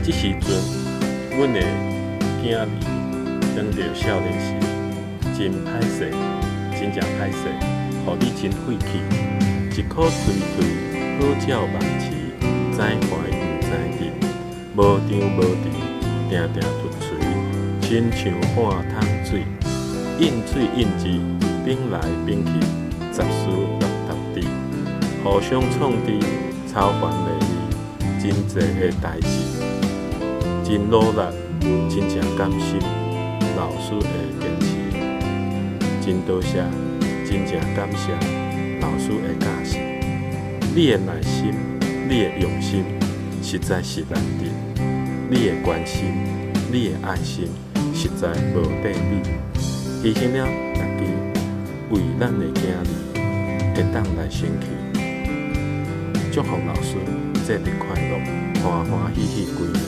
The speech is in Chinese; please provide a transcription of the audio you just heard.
即时阵，阮的囝儿当着少年时，真歹势，真正歹势，互你真费气。一苦推推，好照万事，知怀毋知得，无张无治，定定突槌，亲像半桶水，应水应字，冰来冰去，杂事搭搭地，互相创治，操烦袂离，真济的代志。真努力，真正甘心，老师的坚持，真多谢，真正感谢老师的教示。你的耐心，你的用心，实在是难得；你的关心，你的爱心，实在无底理。牺牲了自己，为咱的囝儿会当来升起。祝福老师节日快乐，欢欢喜喜归。